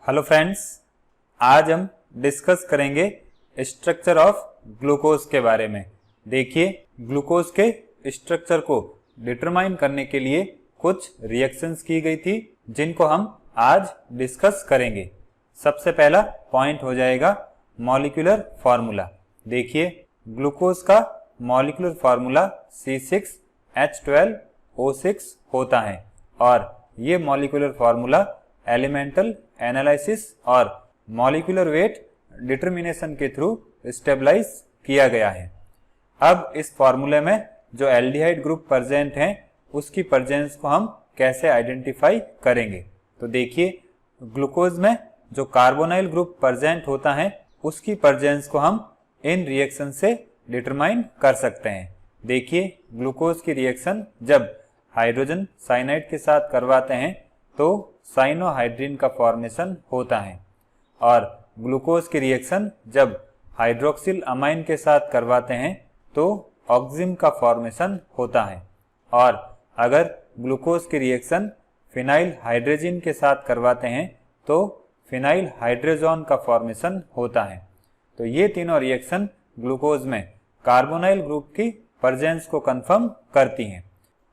Hello friends, आज हम discuss करेंगे स्ट्रक्चर ऑफ ग्लूकोज के बारे में। देखिए, ग्लूकोज के स्ट्रक्चर को डिटरमाइन करने के लिए कुछ रिएक्शंस की गई थी जिनको हम आज डिस्कस करेंगे। सबसे पहला पॉइंट हो जाएगा मॉलिक्यूलर फार्मूला। देखिए, ग्लूकोज का मॉलिक्यूलर फार्मूला C6H12O6 होता है और ये मॉलिक्यूलर फार्मूला एलिमेंटल एनालिसिस और मॉलिक्यूलर वेट डिटरमिनेशन के थ्रू स्टेबलाइज किया गया है। अब इस फार्मूले में जो एल्डिहाइड ग्रुप प्रेजेंट हैं उसकी प्रेजेंस को हम कैसे आइडेंटिफाई करेंगे। तो देखिए, ग्लूकोज में जो कार्बोनाइल ग्रुप प्रेजेंट होता है उसकी प्रेजेंस को हम इन रिएक्शन से डिटरमाइन कर सकते हैं। देखिए, ग्लूकोज की रिएक्शन जब हाइड्रोजन साइनाइड के साथ करवाते हैं तो साइनोहाइड्रिन का फॉर्मेशन होता है और ग्लूकोज की रिएक्शन जब हाइड्रोक्सिल अमाइन के साथ करवाते हैं तो ऑक्सिम का फॉर्मेशन होता है और अगर ग्लूकोज की रिएक्शन फिनाइल हाइड्रोजन के साथ करवाते हैं तो फिनाइल हाइड्रोजन का फॉर्मेशन होता है। तो ये तीनों रिएक्शन ग्लूकोज में कार्बोनाइल ग्रुप की प्रेजेंस को कंफर्म करती हैं।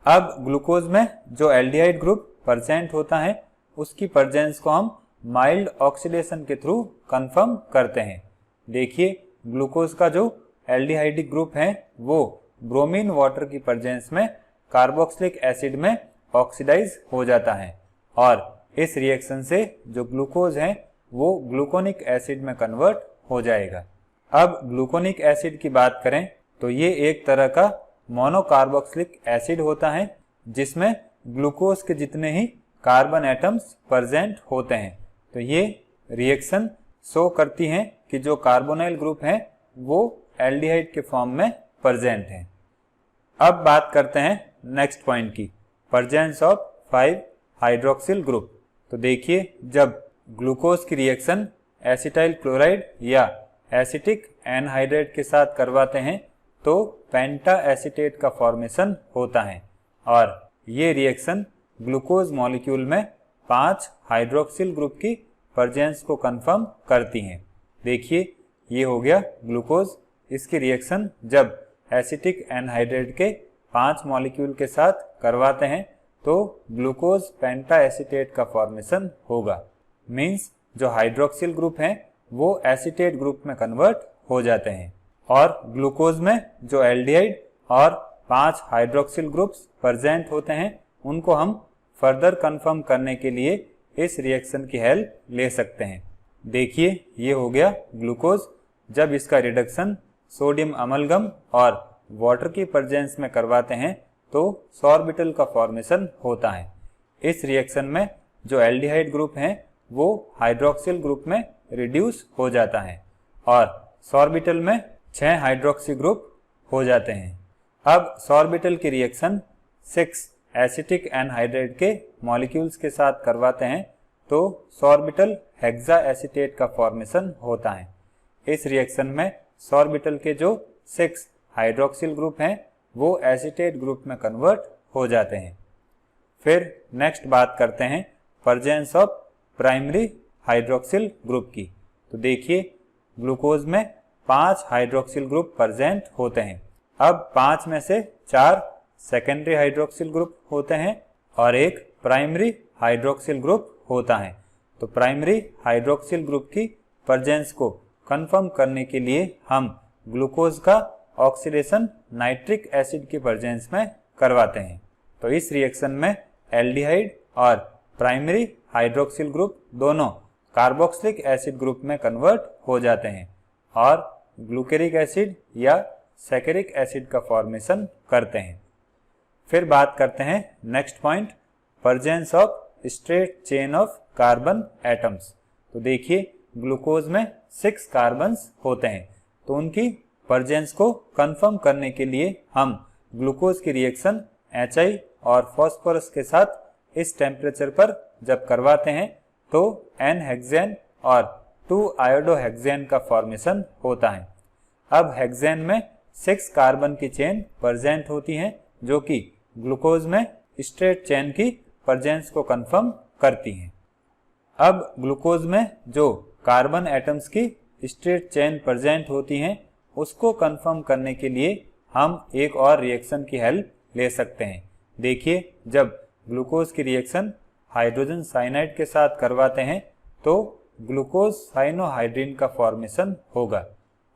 अब ग्लूकोज में जो एल्डिहाइड ग्रुप प्रेजेंट होता है उसकी प्रेजेंस को हम माइल्ड ऑक्सीडेशन के थ्रू कंफर्म करते हैं। देखिए, ग्लूकोज का जो एल्डिहाइडिक ग्रुप है वो ब्रोमीन वाटर की प्रेजेंस में कार्बोक्सिलिक एसिड में ऑक्सीडाइज हो जाता है और इस रिएक्शन से जो ग्लूकोज है वो ग्लूकोनिक एसिड में कन्वर्ट हो जाएगा। अब ग्लूकोनिक एसिड की बात करें तो ये एक तरह का मोनोकार्बोक्सिलिक एसिड होता है जिसमें ग्लूकोज के जितने ही कार्बन एटम्स प्रेजेंट होते हैं। तो ये रिएक्शन शो करती हैं कि जो कार्बोनाइल ग्रुप हैं वो एल्डिहाइड के फॉर्म में प्रेजेंट हैं। अब बात करते हैं नेक्स्ट पॉइंट की, प्रेजेंस ऑफ 5 हाइड्रोक्सिल ग्रुप। तो देखिए, जब ग्लूकोज की रिएक्शन एसिटाइल क्लोराइड या एसिटिक एनहाइड्रेट के साथ करवाते हैं तो पेंटा एसीटेट का फॉर्मेशन होता है और ये रिएक्शन ग्लूकोज मॉलिक्यूल में 5 हाइड्रोक्सिल ग्रुप की प्रेजेंस को कंफर्म करती हैं। देखिए, ये हो गया ग्लूकोज। इसकी रिएक्शन जब एसिटिक एनहाइड्रेट के 5 मॉलिक्यूल के साथ करवाते हैं तो ग्लूकोज पेंटा एसीटेट का फॉर्मेशन होगा। मीन्स जो हाइड्रोक्सिल ग्रुप हैं वो एसीटेट ग्रुप में कन्वर्ट हो जाते हैं और ग्लूकोज में जो एल्डिहाइड और 5 हाइड्रोक्सिल ग्रुप्स प्रेजेंट होते हैं उनको हम फर्दर कंफर्म करने के लिए इस रिएक्शन की हेल्प ले सकते हैं। देखिए, ये हो गया ग्लूकोज। जब इसका रिडक्शन सोडियम अमलगम और वाटर की प्रेजेंस में करवाते हैं तो सॉर्बिटल का फॉर्मेशन होता है। इस रिएक्शन में जो एल्डिहाइड ग्रुप हैं वो हाइड्रोक्सिल ग्रुप में रिड्यूस हो जाता है और सॉर्बिटल में 6 हाइड्रोक्सी ग्रुप हो जाते हैं। अब सॉर्बिटल की रिएक्शन 6 एसिटिक एनहाइड्रेट के मॉलिक्यूल्स के साथ करवाते हैं तो सॉर्बिटल हेक्सा एसीटेट का फॉर्मेशन होता है। इस रिएक्शन में सॉर्बिटल के जो 6 हाइड्रोक्सिल ग्रुप हैं वो एसीटेट ग्रुप में कन्वर्ट हो जाते हैं। फिर नेक्स्ट बात करते हैं presence of primary hydroxyl group की। तो देखिए, ग्लूकोज में 5 हाइड्रोक्सिल ग्रुप प्रेजेंट होते हैं। अब 5 में से 4 सेकेंडरी हाइड्रोक्सिल ग्रुप होते हैं और एक प्राइमरी हाइड्रोक्सिल ग्रुप होता है। तो प्राइमरी हाइड्रोक्सिल ग्रुप की प्रेजेंस को कंफर्म करने के लिए हम ग्लूकोज का ऑक्सीडेशन नाइट्रिक एसिड की प्रेजेंस में करवाते हैं। तो इस रिएक्शन में एल्डिहाइड और प्राइमरी हाइड्रोक्सिल ग्रुप दोनों कार्बोक्सिलिक एसिड ग्रुप में कन्वर्ट हो जाते हैं और ग्लूकेरिक एसिड या सैकेरिक एसिड का फॉर्मेशन करते हैं। फिर बात करते हैं next point, presence of straight chain of carbon atoms. तो देखिए, ग्लूकोज में 6 कार्बन्स होते हैं तो उनकी प्रेजेंस को कंफर्म करने के लिए हम ग्लूकोज की रिएक्शन HI और फास्फोरस के साथ इस टेम्परेचर पर जब करवाते हैं तो N हेक्सेन और 2 आयोडोहेक्सेन का फॉर्मेशन होता है। अब हेक्सेन में 6 कार्बन की चेन प्रेजेंट होती हैं जो कि ग्लूकोज में स्ट्रेट चेन की प्रेजेंस को कंफर्म करती हैं। अब ग्लूकोज में जो कार्बन एटम्स की स्ट्रेट चेन प्रेजेंट होती हैं उसको कंफर्म करने के लिए हम एक और रिएक्शन की हेल्प ले सकते हैं। देखिए, जब ग्लूकोज की रिएक्शन हाइड्रोजन साइनाइड के साथ करवाते हैं तो ग्लूकोज साइनोहाइड्रिन का फॉर्मेशन होगा,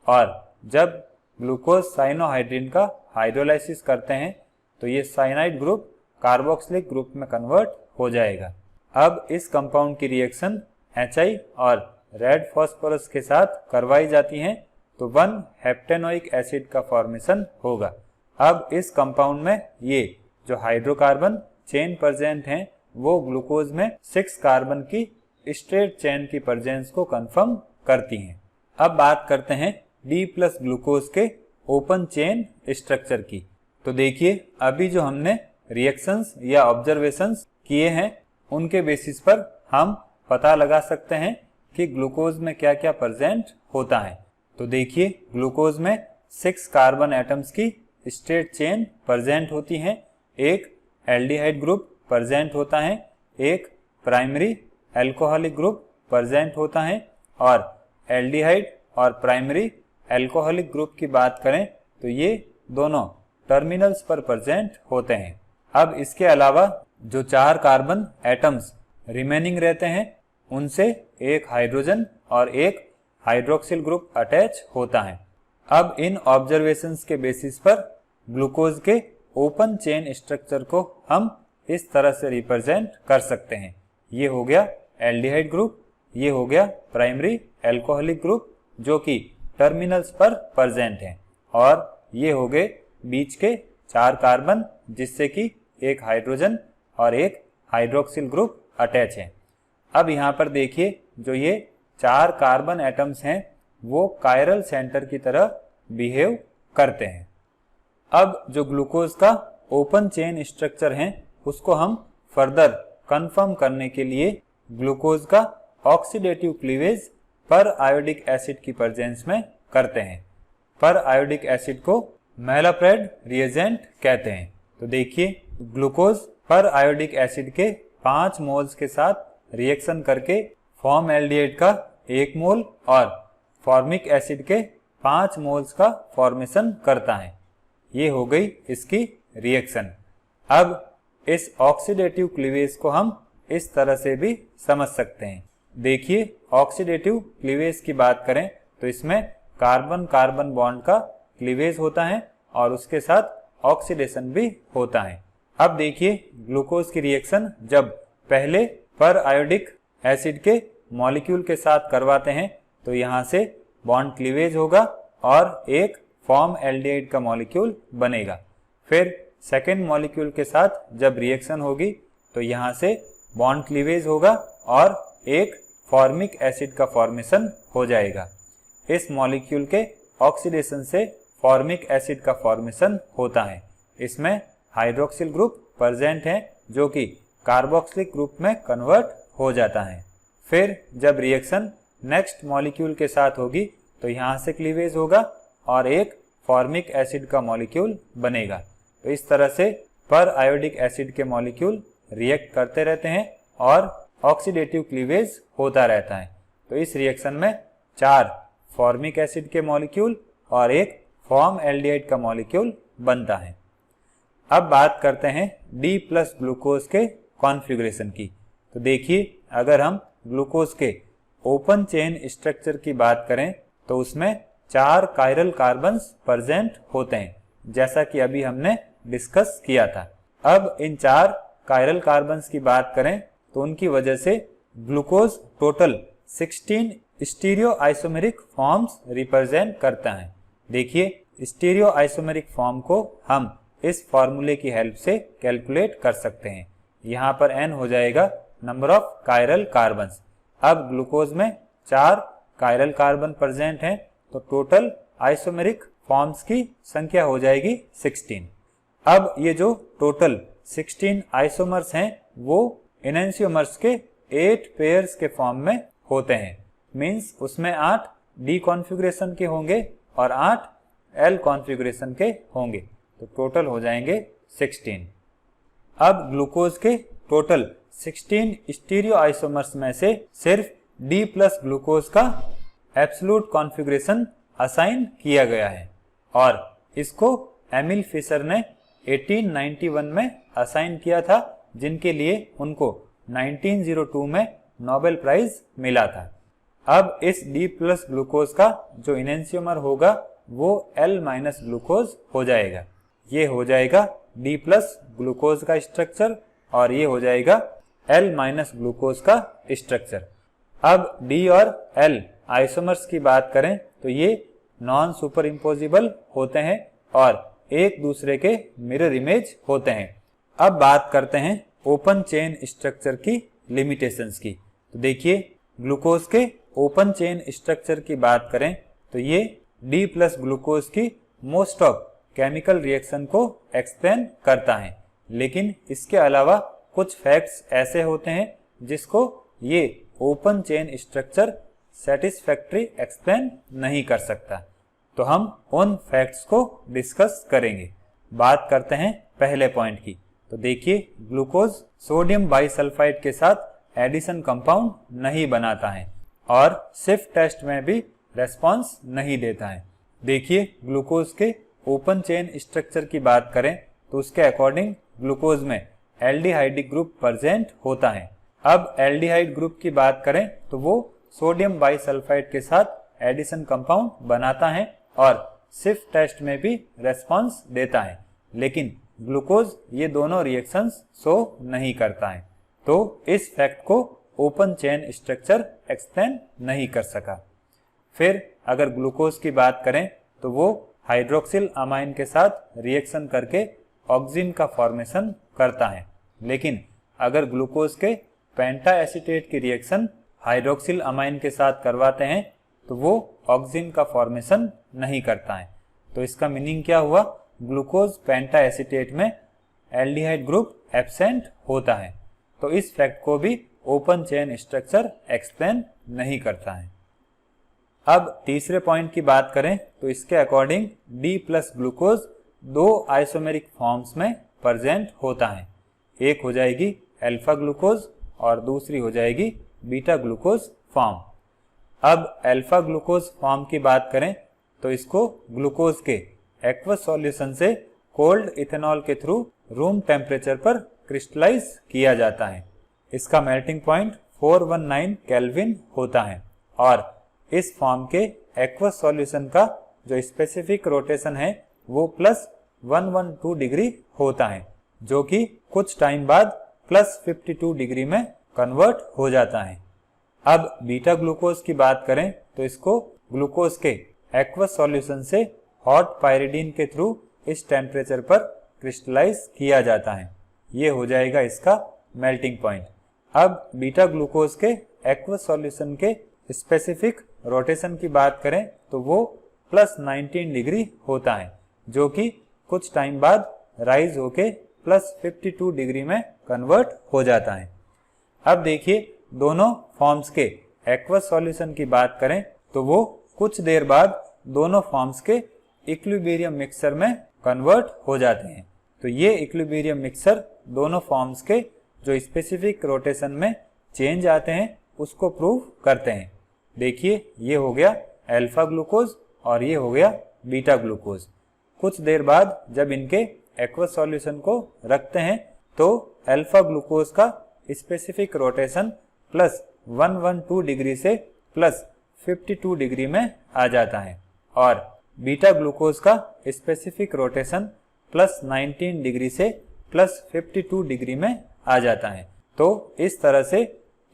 और जब ग्लूकोज साइनोहाइड्रिन का हाइड्रोलाइसिस करते हैं तो ये साइनाइड ग्रुप कार्बोक्सिलिक ग्रुप में कन्वर्ट हो जाएगा। अब इस कंपाउंड की रिएक्शन HI और रेड फास्फोरस के साथ करवाई जाती हैं तो 1 हेप्टेनोइक एसिड का फॉर्मेशन होगा। अब इस कंपाउंड में ये जो हाइड्रोकार्बन चेन प्रेजेंट हैं वो ग्लूकोज में 6 कार्बन की स्ट्रेट चेन की प्रेजेंस को कंफर्म करती हैं। अब बात करते हैं D+ ग्लूकोज के ओपन चेन स्ट्रक्चर की। तो देखिए, अभी जो हमने रिएक्शंस या ऑब्जर्वेशंस किए हैं उनके बेसिस पर हम पता लगा सकते हैं कि ग्लूकोज में क्या क्या प्रेजेंट होता है। तो देखिए, ग्लूकोज में 6 कार्बन एटम्स की स्ट्रेट चेन प्रेजेंट होती हैं, एक एल्डिहाइड ग्रुप प्रेजेंट होता है, एक प्राइमरी एल्कोहलिक ग्रुप प्रेजेंट होता है, और एल्डिहाइड और प्राइमरी एल्कोहलिक ग्रुप की बात करें तो ये दोनों टर्मिनल्स पर प्रेजेंट होते हैं। अब इसके अलावा जो 4 कार्बन एटम्स रिमेनिंग रहते हैं उनसे एक हाइड्रोजन और एक हाइड्रोक्सिल ग्रुप अटैच होता है। अब इन ऑब्जर्वेशंस के बेसिस पर ग्लूकोज के ओपन चेन स्ट्रक्चर को हम इस तरह से रिप्रेजेंट कर सकते हैं। ये हो गया एल्डिहाइड ग्रुप, ये हो गया प्राइमरी एल्कोहलिक ग्रुप जो कि टर्मिनल्स पर प्रेजेंट हैं, और ये हो गए बीच के 4 कार्बन जिससे कि एक हाइड्रोजन और एक हाइड्रोक्सिल ग्रुप अटैच है। अब यहाँ पर देखिए, जो ये 4 कार्बन एटम्स हैं वो कायरल सेंटर की तरह बिहेव करते हैं। अब जो ग्लूकोज का ओपन चेन स्ट्रक्चर है उसको हम फर्दर कंफर्म करने के लिए ग्लूकोज का ऑक्सीडेटिव क्लीवेज पर आयोडिक एसिड की प्रेजेंस में करते हैं। पर आयोडिक एसिड को मैलाप्रेड रिएजेंट कहते हैं। तो देखिए, ग्लूकोज पर आयोडिक एसिड के 5 मोल्स के साथ रिएक्शन करके फॉर्मएल्डिहाइड का 1 मोल और फॉर्मिक एसिड के 5 मोल्स का फॉर्मेशन करता है। ये हो गई इसकी रिएक्शन। अब इस ऑक्सीडेटिव क्लीवेज को हम इस तरह से भी समझ सकते हैं। देखिए, ऑक्सीडेटिव क्लीवेज की बात करें तो इसमें कार्बन कार्बन बॉन्ड का क्लीवेज होता है और उसके साथ ऑक्सीडेशन भी होता है। अब देखिए, ग्लूकोज की रिएक्शन जब पहले पर आयोडिक एसिड के मॉलिक्यूल के साथ करवाते हैं तो यहाँ से बॉन्ड क्लीवेज होगा और एक फॉर्मएल्डिहाइड का मॉलिक्यूल बनेगा। फिर सेकेंड मॉलिक्यूल के साथ जब रिएक्शन होगी तो यहाँ से बॉन्ड क्लीवेज होगा और एक फॉर्मिक एसिड का फॉर्मेशन हो जाएगा। इस मॉलिक्यूल के ऑक्सीडेशन से फॉर्मिक एसिड का फॉर्मेशन होता है। इसमें हाइड्रोक्सिल ग्रुप प्रेजेंट है जो कि कार्बोक्सिलिक ग्रुप में कन्वर्ट हो जाता है। फिर जब रिएक्शन नेक्स्ट मॉलिक्यूल के साथ होगी तो यहाँ से क्लीवेज होगा और एक फॉर्मिक एसिड का मॉलिक्यूल बनेगा। तो इस तरह से पर आयोडिक एसिड के मॉलिक्यूल रिएक्ट करते रहते हैं और ऑक्सीडेटिव क्लीवेज होता रहता है। तो इस रिएक्शन में 4 फॉर्मिक एसिड के मॉलिक्यूल और एक फॉर्मएल्डिहाइड का मॉलिक्यूल बनता है। अब बात करते हैं D+ ग्लूकोज के कॉन्फ़िगरेशन की। तो देखिए, अगर हम ग्लूकोज के ओपन चेन स्ट्रक्चर की बात करें तो उसमें 4 कायरल कार्बन्स प्रेजेंट होते हैं, जैसा कि अभी हमने डिस्कस किया था। अब इन 4 कायरल कार्बन्स की बात करें तो उनकी वजह से glucose total 16 stereo isomeric forms represent करता है। देखिए, स्टीरियो आइसोमेरिक फॉर्म को हम इस फॉर्मूले की हेल्प से कैलकुलेट कर सकते हैं। यहाँ पर n हो जाएगा नंबर ऑफ कायरल कार्बन्स। अब ग्लूकोज में 4 कायरल कार्बन प्रेजेंट हैं तो टोटल आइसोमेरिक फॉर्म्स की संख्या हो जाएगी 16। अब ये जो टोटल 16 आइसोमर्स हैं वो एनेंशियोमर्स के 8 पेयर्स के फॉर्म में होते हैं। मीन्स उसमें 8 D कॉन्फ़िगरेशन के होंगे और 8 L कॉन्फ़िगरेशन के होंगे, तो टोटल हो जाएंगे 16। अब ग्लूकोज के टोटल 16 स्टीरियो आइसोमर्स में से सिर्फ D प्लस ग्लूकोज का एब्सोल्यूट कॉन्फ़िगरेशन असाइन किया गया है और इसको एमिल फिशर ने 1891 में असाइन किया था, जिनके लिए उनको 1902 में नोबेल प्राइज मिला था। अब इस D प्लस ग्लूकोज का जो इनेंशियोमर होगा वो L माइनस ग्लूकोज हो जाएगा। ये हो जाएगा D प्लस ग्लूकोज का स्ट्रक्चर और ये हो जाएगा L माइनस ग्लूकोज का स्ट्रक्चर। अब D और L आइसोमर्स की बात करें तो ये नॉन सुपर इम्पोजिबल होते हैं और एक दूसरे के मिरर इमेज होते हैं। अब बात करते हैं ओपन चेन स्ट्रक्चर की लिमिटेशंस की। तो देखिए, ग्लूकोज के ओपन चेन स्ट्रक्चर की बात करें तो ये D प्लस ग्लूकोज की मोस्ट ऑफ केमिकल रिएक्शन को एक्सप्लेन करता है, लेकिन इसके अलावा कुछ फैक्ट्स ऐसे होते हैं जिसको ये open chain structure satisfactory explain नहीं कर सकता। तो हम उन फैक्ट्स को डिस्कस करेंगे। बात करते हैं पहले पॉइंट की। तो देखिए, ग्लूकोज सोडियम बाइसल्फाइड के साथ एडिशन कंपाउंड नहीं बनाता है और सिफ्ट टेस्ट में भी रेस्पॉन्स नहीं देता है। देखिए, ग्लूकोज के ओपन चेन स्ट्रक्चर की बात करें तो उसके अकॉर्डिंग ग्लूकोज में एल्डिहाइडिक ग्रुप प्रेजेंट होता है। अब एल्डिहाइड ग्रुप की बात करें तो वो सोडियम बाइसल्फाइड के साथ एडिशन कंपाउंड बनाता है और सिफ्ट टेस्ट में भी रेस्पॉन्स देता है, लेकिन ग्लूकोज ये दोनों रिएक्शंस शो नहीं करता है। तो इस फैक्ट को ओपन चेन स्ट्रक्चर एक्सप्लेन नहीं कर सका। फिर अगर ग्लूकोज की बात करें तो वो हाइड्रोक्सिल अमाइन के साथ रिएक्शन करके ऑक्सीजन का फॉर्मेशन करता है, लेकिन अगर ग्लूकोज के पेंटा एसीटेट की रिएक्शन हाइड्रोक्सिल अमाइन के साथ करवाते हैं तो वो ऑक्सीजन का फॉर्मेशन नहीं करता है। तो इसका मीनिंग क्या हुआ? ग्लूकोज पेंटा एसीटेट में एल्डिहाइड ग्रुप एब्सेंट होता है। तो इस फैक्ट को भी ओपन चेन स्ट्रक्चर एक्सप्लेन नहीं करता है। अब तीसरे पॉइंट की बात करें तो इसके अकॉर्डिंग D प्लस ग्लूकोज दो आइसोमेरिक फॉर्म्स में प्रेजेंट होता है। एक हो जाएगी अल्फा ग्लूकोज और दूसरी हो जाएगी बीटा ग्लूकोज फॉर्म। अब अल्फा ग्लूकोज फॉर्म की बात करें तो इसको ग्लूकोज के एक्वस सॉल्यूशन से कोल्ड इथेनॉल के थ्रू रूम टेम्परेचर पर क्रिस्टलाइज किया जाता है। इसका मेल्टिंग पॉइंट 419 केल्विन होता है और इस फॉर्म के एक्वस सॉल्यूशन का जो स्पेसिफिक रोटेशन है वो प्लस 112 डिग्री होता है, जो कि कुछ टाइम बाद प्लस 52 डिग्री में कन्वर्ट हो जाता है। अब बीटा ग्लूकोज की बात करें तो इसको ग्लूकोज के एक्वस सॉल्यूशन से हॉट पायरिडीन के थ्रू इस टेम्परेचर पर क्रिस्टलाइज किया जाता है। ये हो जाएगा इसका मेल्टिंग पॉइंट। अब बीटा ग्लूकोज के एक्वस सॉल्यूशन के स्पेसिफिक रोटेशन की बात करें तो वो प्लस 19 डिग्री होता है, जो कि कुछ टाइम बाद राइज होके प्लस 52 डिग्री में कन्वर्ट हो जाता है। अब देखिए, दोनों फॉर्म्स के एक्वस सॉल्यूशन की बात करें तो वो कुछ देर बाद दोनों फॉर्म्स के इक्विलिब्रियम मिक्सचर में कन्वर्ट हो जाते हैं। तो ये इक्विलिब्रियम मिक्सचर दोनों फॉर्म्स के जो स्पेसिफिक रोटेशन में चेंज आते हैं उसको प्रूव करते हैं। देखिए, ये हो गया अल्फा ग्लूकोज और ये हो गया बीटा ग्लूकोज। कुछ देर बाद जब इनके एक्वस सॉल्यूशन को रखते हैं तो अल्फा ग्लूकोज का स्पेसिफिक रोटेशन प्लस 112 डिग्री से प्लस 52 डिग्री में आ जाता है और बीटा ग्लूकोज का स्पेसिफिक रोटेशन प्लस 19 डिग्री से प्लस 52 डिग्री में आ जाता है। तो इस तरह से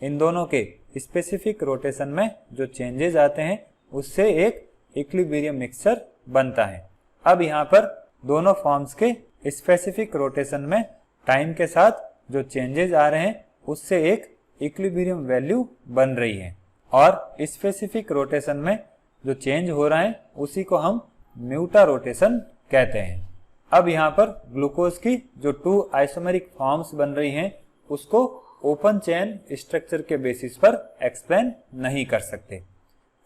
इन दोनों के स्पेसिफिक रोटेशन में जो चेंजेस आते हैं उससे एक इक्विलिब्रियम मिक्सचर बनता है। अब यहाँ पर दोनों फॉर्म्स के स्पेसिफिक रोटेशन में टाइम के साथ जो चेंजेस आ रहे हैं उससे एक इक्विलिब्रियम वैल्यू बन रही है और स्पेसिफिक रोटेशन में जो चेंज हो रहा है उसी को हम म्यूटा रोटेशन कहते हैं। अब यहाँ पर ग्लूकोज की जो 2 आइसोमेरिक फॉर्म्स बन रही हैं उसको ओपन चेन स्ट्रक्चर के बेसिस पर एक्सप्लेन नहीं कर सकते।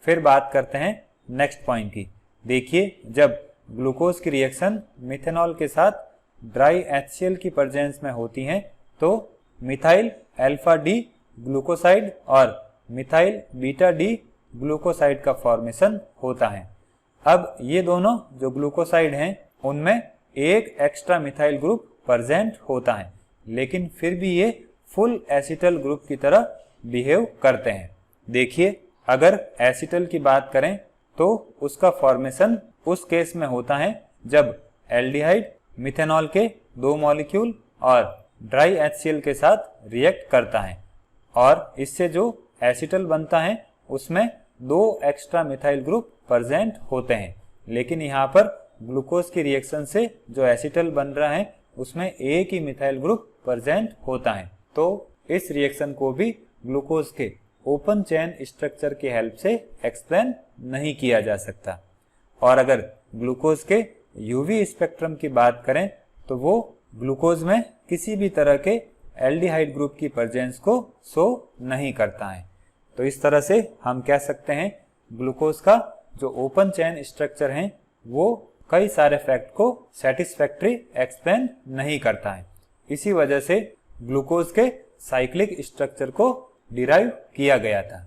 फिर बात करते हैं नेक्स्ट पॉइंट की। देखिए, जब ग्लूकोज की रिएक्शन मिथेनॉल के साथ ड्राई HCl की प्रेजेंस में होती है तो मिथाइल अल्फा डी ग्लूकोसाइड और मिथाइल बीटा डी ग्लूकोसाइड का फॉर्मेशन होता है। अब ये दोनों जो ग्लूकोसाइड हैं उनमें एक एक्स्ट्रा मिथाइल ग्रुप प्रेजेंट होता है, लेकिन फिर भी ये फुल एसिटल ग्रुप की तरह बिहेव करते हैं। देखिए, अगर एसिटल की बात करें तो उसका फॉर्मेशन उस केस में होता है जब एल्डिहाइड मिथेनॉल के 2 मॉलिक्यूल और ड्राई HCl के साथ रिएक्ट करता है और इससे जो एसिटल बनता है उसमें 2 एक्स्ट्रा मिथाइल ग्रुप प्रेजेंट होते हैं, लेकिन यहाँ पर ग्लूकोज की रिएक्शन से जो एसिटल बन रहा है उसमें एक ही मिथाइल ग्रुप प्रेजेंट होता है। तो इस रिएक्शन को भी ग्लूकोज के ओपन चेन स्ट्रक्चर की हेल्प से एक्सप्लेन नहीं किया जा सकता। और अगर ग्लूकोज के यूवी स्पेक्ट्रम की बात करें तो वो ग्लूकोज में किसी भी तरह के एल्डिहाइड ग्रुप की प्रेजेंस को शो नहीं करता है। तो इस तरह से हम कह सकते हैं ग्लूकोज का जो ओपन चेन स्ट्रक्चर है वो कई सारे फैक्ट को सेटिस्फैक्ट्री एक्सप्लेन नहीं करता है। इसी वजह से ग्लूकोज के साइक्लिक स्ट्रक्चर को डिराइव किया गया था।